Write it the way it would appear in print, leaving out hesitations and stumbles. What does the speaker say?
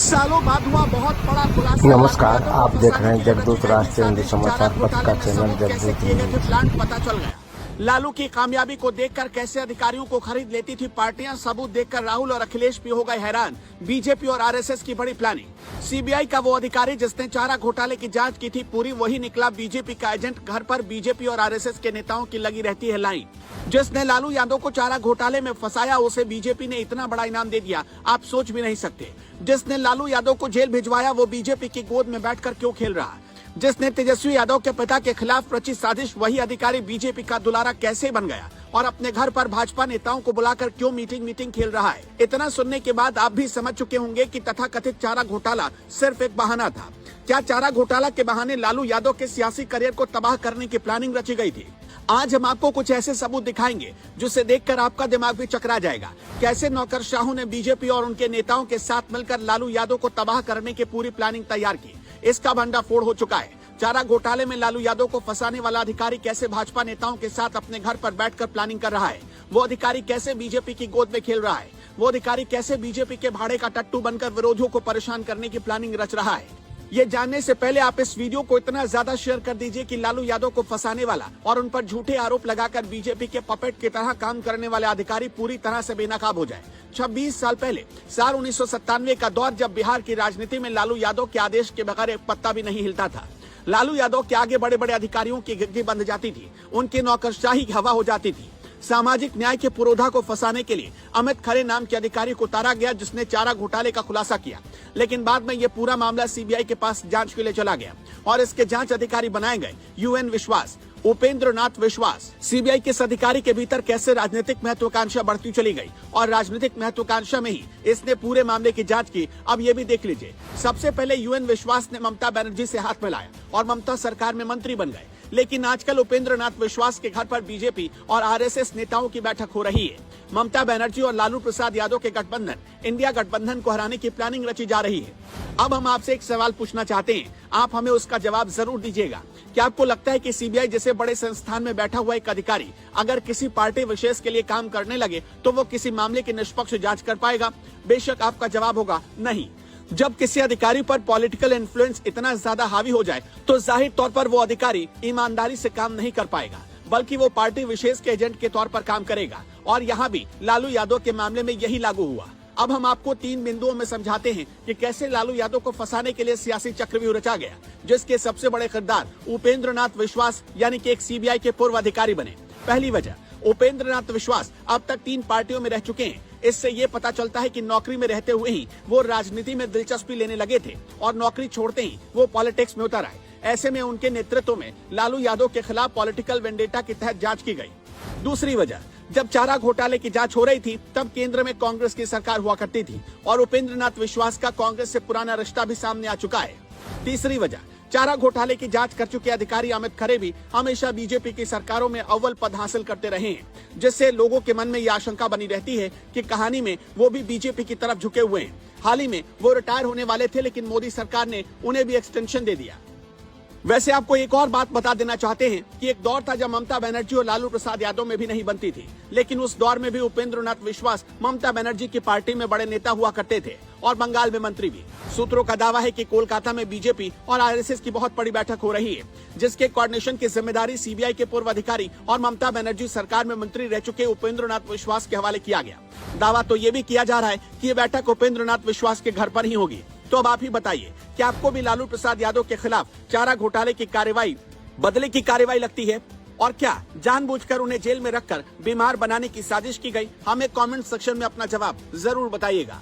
सालों बाद हुआ बहुत बड़ा खुलासा। नमस्कार, आप देख रहे हैं जगदूत राष्ट्रीय हिंदी समाचार पत्र का चैनल जगदूत न्यूज। प्लान पता चल गया। लालू की कामयाबी को देखकर कैसे अधिकारियों को खरीद लेती थी पार्टियां, सबूत देखकर राहुल और अखिलेश भी हो गए हैरान। बीजेपी और आरएसएस की बड़ी प्लानिंग। सीबीआई का वो अधिकारी जिसने चारा घोटाले की जांच की थी पूरी, वही निकला बीजेपी का एजेंट। घर पर बीजेपी और आरएसएस के नेताओं की लगी रहती है लाइन। जिसने लालू यादव को चारा घोटाले में फंसाया, उसे बीजेपी ने इतना बड़ा इनाम दे दिया, आप सोच भी नहीं सकते। जिसने लालू यादव को जेल भिजवाया, वो बीजेपी की गोद में बैठकर क्यों खेल रहा है? जिसने तेजस्वी यादव के पिता के खिलाफ रची साजिश, वही अधिकारी बीजेपी का दुलारा कैसे बन गया और अपने घर पर भाजपा नेताओं को बुलाकर क्यों मीटिंग खेल रहा है? इतना सुनने के बाद आप भी समझ चुके होंगे कि तथाकथित चारा घोटाला सिर्फ एक बहाना था। क्या चारा घोटाला के बहाने लालू यादव के सियासी करियर को तबाह करने की प्लानिंग रची गई थी? आज हम आपको कुछ ऐसे सबूत दिखाएंगे जिसे देखकर आपका दिमाग भी चकरा जाएगा। कैसे नौकरशाहों ने बीजेपी और उनके नेताओं के साथ मिलकर लालू यादव को तबाह करने की पूरी प्लानिंग तैयार की। इसका भंडाफोड़ हो चुका है। चारा घोटाले में लालू यादव को फंसाने वाला अधिकारी कैसे भाजपा नेताओं के साथ अपने घर पर बैठकर प्लानिंग कर रहा है? वो अधिकारी कैसे बीजेपी की गोद में खेल रहा है? वो अधिकारी कैसे बीजेपी के भाड़े का टट्टू बनकर विरोधियों को परेशान करने की प्लानिंग रच रहा है? ये जानने से पहले आप इस वीडियो को इतना ज्यादा शेयर कर दीजिए कि लालू यादव को फंसाने वाला और उन पर झूठे आरोप लगाकर बीजेपी के पपेट की तरह काम करने वाले अधिकारी पूरी तरह से बेनकाब हो जाए। 26 साल पहले साल 1997 का दौर, जब बिहार की राजनीति में लालू यादव के आदेश के बगैर एक पत्ता भी नहीं हिलता था। लालू यादव के आगे बड़े बड़े अधिकारियों की गिरगी बंध जाती थी, उनकी नौकरशाही हवा हो जाती थी। सामाजिक न्याय के पुरोधा को फंसाने के लिए अमित खरे नाम के अधिकारी को उतारा गया, जिसने चारा घोटाले का खुलासा किया। लेकिन बाद में यह पूरा मामला सीबीआई के पास जांच के लिए चला गया और इसके जांच अधिकारी बनाए गए यूएन विश्वास, उपेंद्र नाथ विश्वास। सीबीआई के इस अधिकारी के भीतर कैसे राजनीतिक महत्वाकांक्षा बढ़ती चली गई और राजनीतिक महत्वाकांक्षा में ही इसने पूरे मामले की जांच की, अब ये भी देख लीजिए। सबसे पहले यूएन विश्वास ने ममता बनर्जी से हाथ मिलाया और ममता सरकार में मंत्री बन गए। लेकिन आजकल उपेंद्र नाथ विश्वास के घर पर बीजेपी और आरएसएस नेताओं की बैठक हो रही है। ममता बनर्जी और लालू प्रसाद यादव के गठबंधन इंडिया गठबंधन को हराने की प्लानिंग रची जा रही है। अब हम आपसे एक सवाल पूछना चाहते हैं, आप हमें उसका जवाब जरूर दीजिएगा। क्या आपको लगता है कि सीबीआई जैसे बड़े संस्थान में बैठा हुआ एक अधिकारी अगर किसी पार्टी विशेष के लिए काम करने लगे तो वो किसी मामले की निष्पक्ष जांच कर पाएगा? बेशक आपका जवाब होगा नहीं। जब किसी अधिकारी पर पॉलिटिकल इन्फ्लुएंस इतना ज्यादा हावी हो जाए तो जाहिर तौर पर वो अधिकारी ईमानदारी से काम नहीं कर पाएगा, बल्कि वो पार्टी विशेष के एजेंट के तौर पर काम करेगा। और यहाँ भी लालू यादव के मामले में यही लागू हुआ। अब हम आपको 3 बिंदुओं में समझाते हैं कि कैसे लालू यादव को फंसाने के लिए सियासी चक्रव्यूह रचा गया, जिसके सबसे बड़े किरदार उपेंद्र नाथ विश्वास यानी कि एक सीबीआई के पूर्व अधिकारी बने। पहली वजह, उपेंद्र नाथ विश्वास अब तक 3 पार्टियों में रह चुके हैं। इससे ये पता चलता है कि नौकरी में रहते हुए ही वो राजनीति में दिलचस्पी लेने लगे थे और नौकरी छोड़ते ही वो पॉलिटिक्स में उतर आए। ऐसे में उनके नेतृत्व में लालू यादव के खिलाफ पॉलिटिकल वेंडेटा के तहत जांच की गई। दूसरी वजह, जब चारा घोटाले की जांच हो रही थी तब केंद्र में कांग्रेस की सरकार हुआ करती थी और उपेंद्र नाथ विश्वास का कांग्रेस से पुराना रिश्ता भी सामने आ चुका है। तीसरी वजह, चारा घोटाले की जांच कर चुके अधिकारी अमित खरे भी हमेशा बीजेपी की सरकारों में अव्वल पद हासिल करते रहे हैं, जिससे लोगों के मन में यह आशंका बनी रहती है कि कहानी में वो भी बीजेपी की तरफ झुके हुए हैं। हाल ही में वो रिटायर होने वाले थे, लेकिन मोदी सरकार ने उन्हें भी एक्सटेंशन दे दिया। वैसे आपको एक और बात बता देना चाहते हैं कि एक दौर था जब ममता बनर्जी और लालू प्रसाद यादव में भी नहीं बनती थी, लेकिन उस दौर में भी उपेंद्र नाथ विश्वास ममता बनर्जी की पार्टी में बड़े नेता हुआ करते थे और बंगाल में मंत्री भी। सूत्रों का दावा है कि कोलकाता में बीजेपी और आरएसएस की बहुत बड़ी बैठक हो रही है, जिसके कोऑर्डिनेशन की जिम्मेदारी सीबीआई के पूर्व अधिकारी और ममता बनर्जी सरकार में मंत्री रह चुके उपेंद्र नाथ विश्वास के हवाले किया गया। दावा तो ये भी किया जा रहा है कि ये बैठक उपेंद्र नाथ विश्वास के घर पर ही होगी। तो अब आप ही बताइए, क्या आपको भी लालू प्रसाद यादव के खिलाफ चारा घोटाले की कार्रवाई बदले की कार्रवाई लगती है? और क्या जानबूझकर उन्हें जेल में रखकर बीमार बनाने की साजिश की गई? हमें कमेंट सेक्शन में अपना जवाब जरूर बताइएगा।